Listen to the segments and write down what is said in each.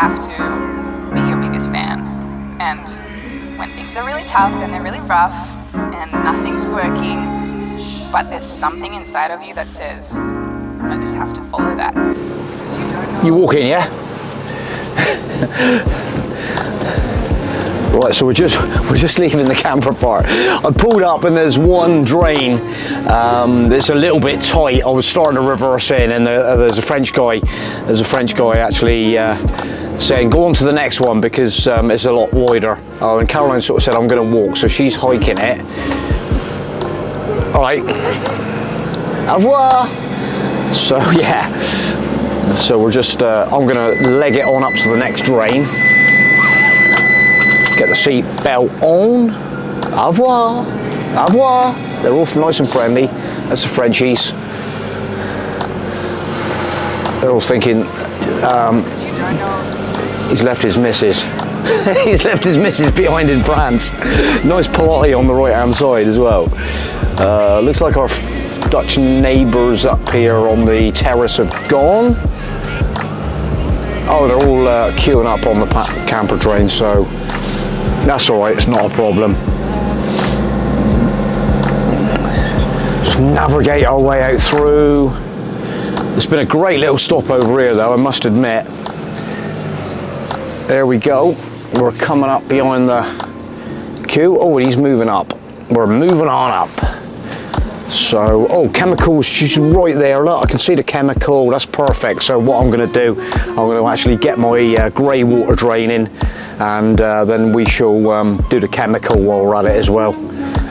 have to be your biggest fan. And when things are really tough and they're really rough and nothing's working, but there's something inside of you that says, I just have to follow that. Because you don't know. You walk in, yeah? Right, so we're just leaving the camper park. I pulled up and there's one drain that's a little bit tight. I was starting to reverse in, and there's a French guy actually saying go on to the next one because it's a lot wider. Oh, and Caroline sort of said I'm going to walk, so she's hiking it. All right, au revoir. So yeah, so we're just I'm going to leg it on up to the next drain. Get the seat belt on. Au revoir. Au revoir. They're all nice and friendly. That's the Frenchies. They're all thinking he's left his missus. He's left his missus behind in France. Nice politely on the right hand side as well. Looks like our Dutch neighbours up here on the terrace have gone. Oh, they're all queuing up on the camper drain, so that's all right, it's not a problem. Just navigate our way out through. It's been a great little stop over here though, I must admit. There we go. We're coming up behind the queue. Oh, and he's moving up. We're moving on up. So, oh, chemicals just right there. Look, I can see the chemical. That's perfect. So what I'm going to do, I'm going to actually get my grey water drain in, and then we shall do the chemical while we're at it as well.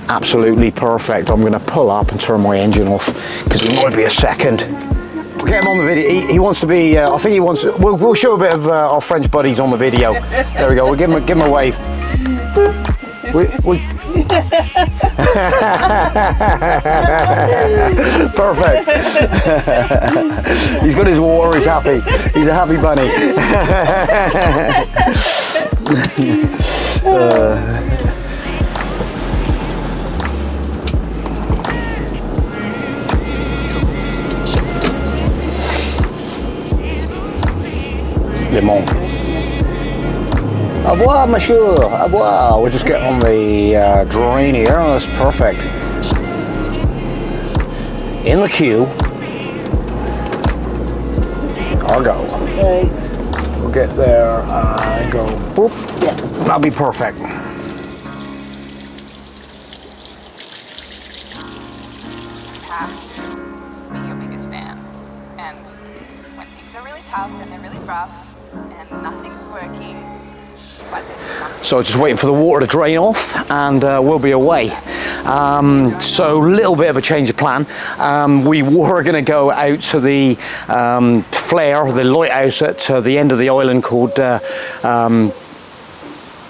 Absolutely perfect. I'm going to pull up and turn my engine off because it might be a second. We'll get him on the video. He wants to be. I think he wants. We'll show a bit of our French buddies on the video. There we go. We'll give him a wave. Perfect. He's got his water, he's happy. He's a happy bunny. Lemon. Au revoir, monsieur. Au revoir. We'll just get on the drain here. That's perfect. In the queue. I'll go. Okay. We'll get there and go. Boop. Yeah. That'll be perfect. Have to be your biggest fan. And when things are really tough and they're really rough and nothing's working, so just waiting for the water to drain off and we'll be away. So a little bit of a change of plan. We were going to go out to the flare, the lighthouse at the end of the island called La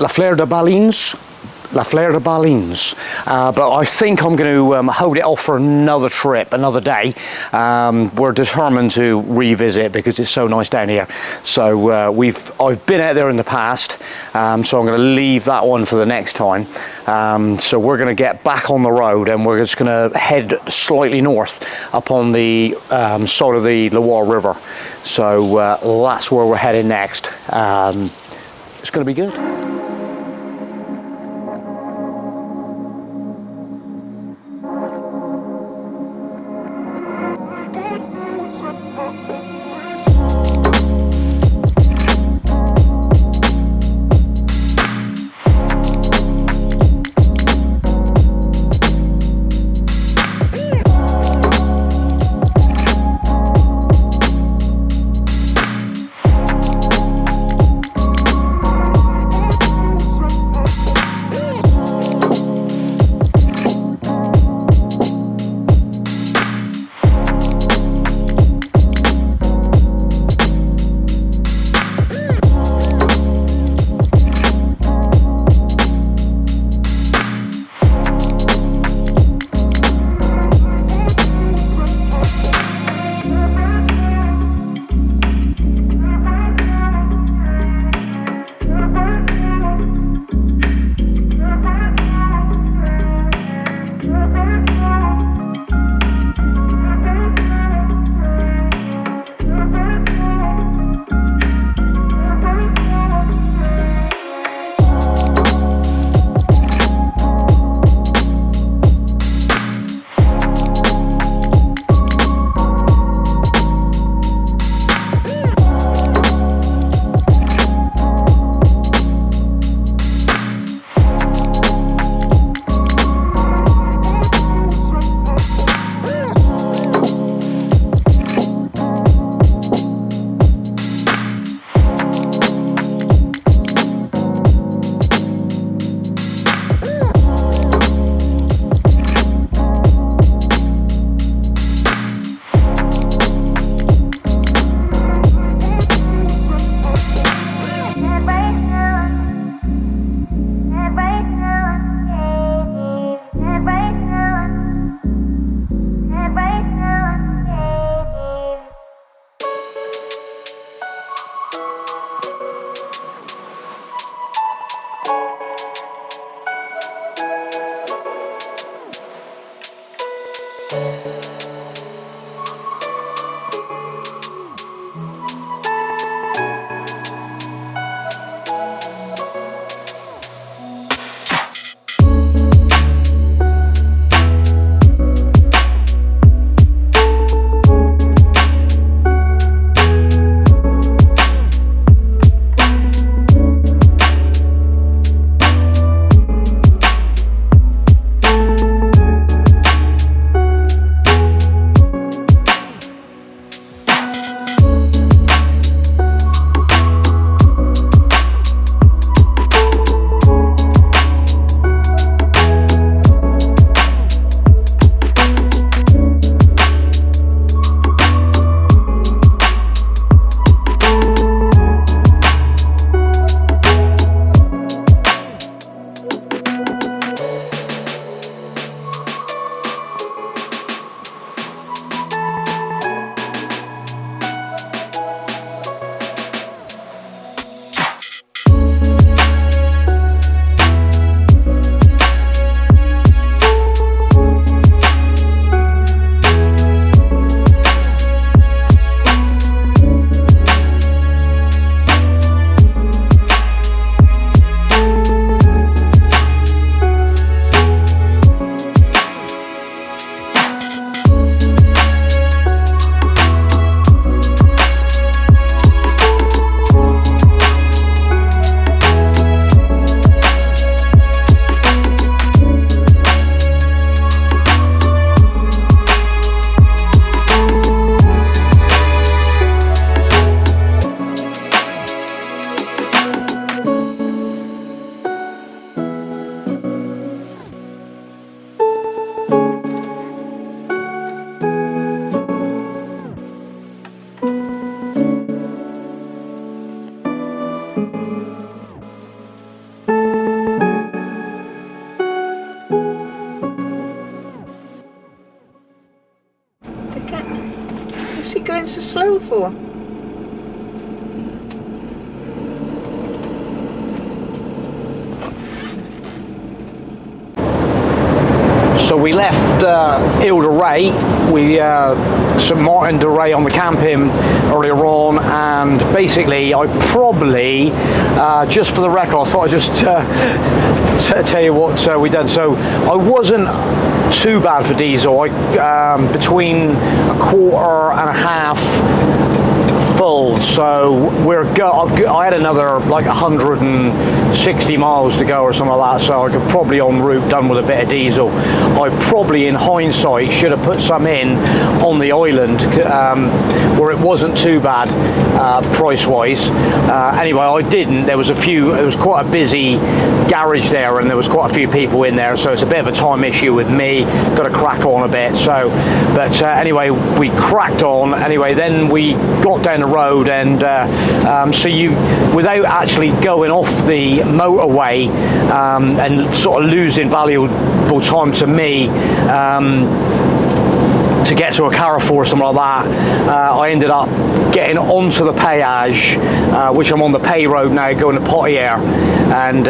Flare de Balines. La Flare de Balines, but I think I'm going to hold it off for another trip, another day. We're determined to revisit because it's so nice down here. So I've been out there in the past, so I'm going to leave that one for the next time. So we're going to get back on the road and we're just going to head slightly north up on the side of the Loire River. So that's where we're heading next. It's going to be good. What's he going so slow for? So we left Île de Ré, we St Martin de Ré on the camping earlier on, and basically I probably, just for the record, I thought I'd just tell you what we done. So I wasn't too bad for diesel. Between a quarter and a half full, so I had another like 160 miles to go or something like that, so I could probably en route done with a bit of diesel. I probably in hindsight should have put some in on the island where it wasn't too bad price wise. Anyway, I didn't. It was quite a busy garage there, and there was quite a few people in there, so it's a bit of a time issue with me. Got to crack on a bit. So, but anyway, we cracked on. Anyway, then we got down the road, and so without actually going off the motorway and sort of losing valuable time to me to get to a Carrefour or something like that, I ended up getting onto the péage, which I'm on the pay road now going to Aire, and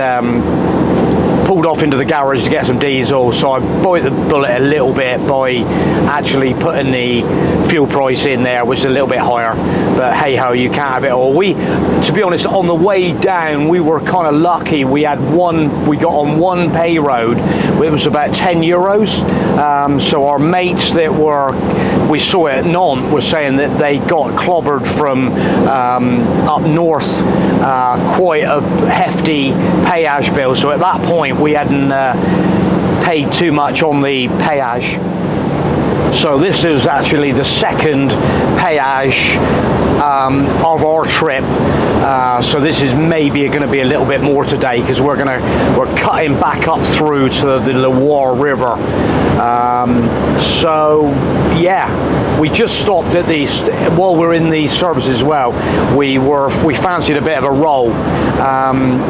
pulled off into the garage to get some diesel. So I bite the bullet a little bit by actually putting the fuel price in there, which is a little bit higher, but hey ho, you can't have it all. To be honest, on the way down we were kind of lucky. We got on one pay road, it was about 10 euros. So our mates that we saw at Nantes were saying that they got clobbered from up north, quite a hefty péage bill. So at that point we hadn't paid too much on the péage. So this is actually the second péage of our trip. So this is maybe going to be a little bit more today, because we're cutting back up through to the Loire River. So yeah, we just stopped at these while we're in these services as well. We fancied a bit of a roll.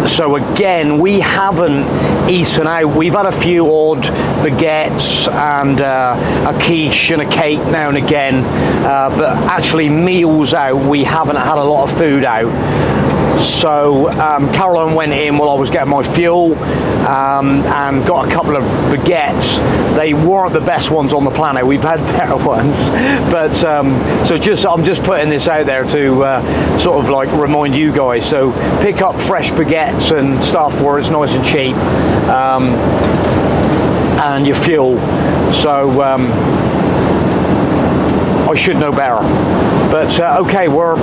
So again, we haven't eaten out. We've had a few odd baguettes and a quiche and a cake now and again, but actually meals out, we haven't had a lot of food out. So Caroline went in while I was getting my fuel and got a couple of baguettes. They weren't the best ones on the planet. We've had better ones, but so I'm just putting this out there to sort of like remind you guys. So pick up fresh baguettes and stuff where it's nice and cheap, and your fuel. So I should know better. But okay, we're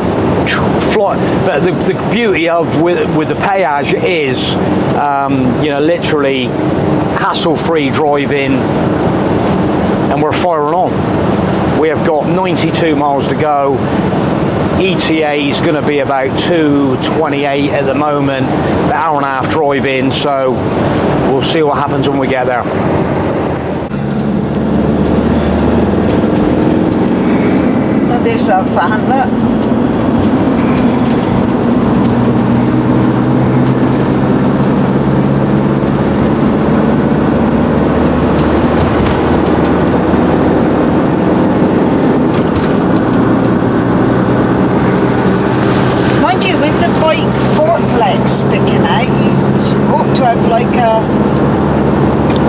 flying. But the beauty of with the Péage is, you know, literally hassle-free driving, and we're firing on. We have got 92 miles to go. ETA is going to be about 2:28 at the moment. An hour and a half drive in, so we'll see what happens when we get there. There's that van, look. Mind you, with the bike fork legs sticking out, you ought to have like a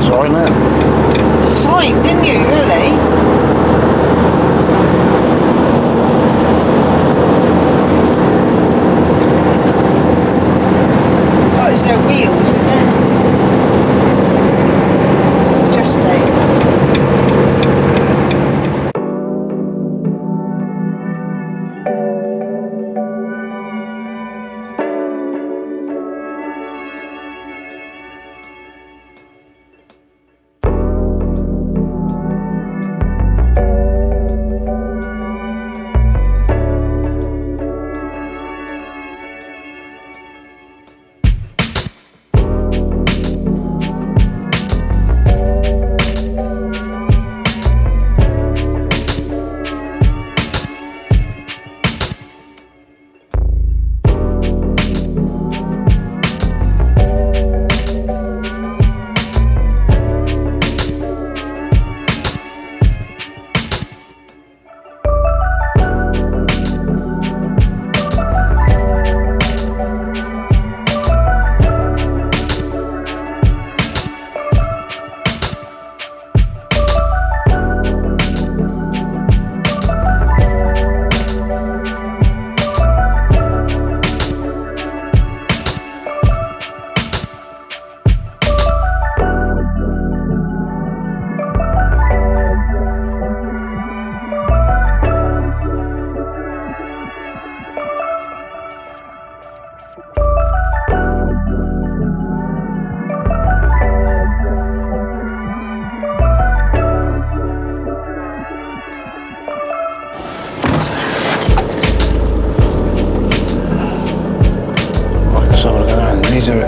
Sorry, mate. sign, didn't you, really? It's their wheels, isn't it? Just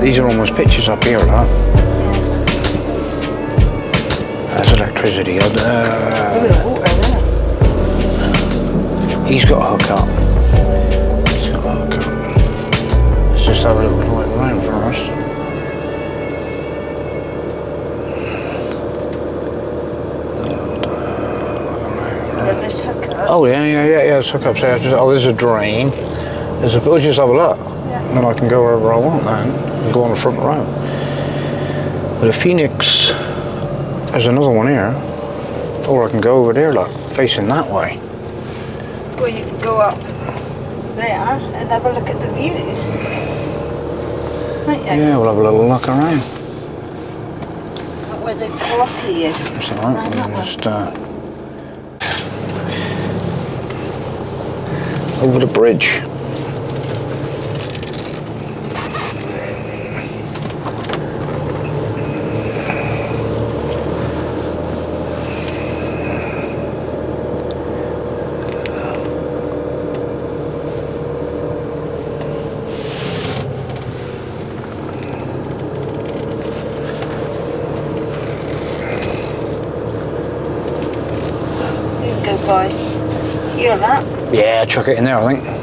These are almost pictures up here, huh? That's electricity. He's got a hook up. He's got a hook up. Let's just have a little drive around first. there's hookups. Oh yeah, there's hookups there. There's a drain. We'll just have a look. And then I can go wherever I want then, and go on the front row. But the Phoenix, there's another one here. Or I can go over there, look, facing that way. Well, you can go up there and have a look at the view. Right, yeah, we'll have a little look around. Where the grotty is. That's all right, we'll just over the bridge. By. You on that? Yeah, chuck it in there, I think.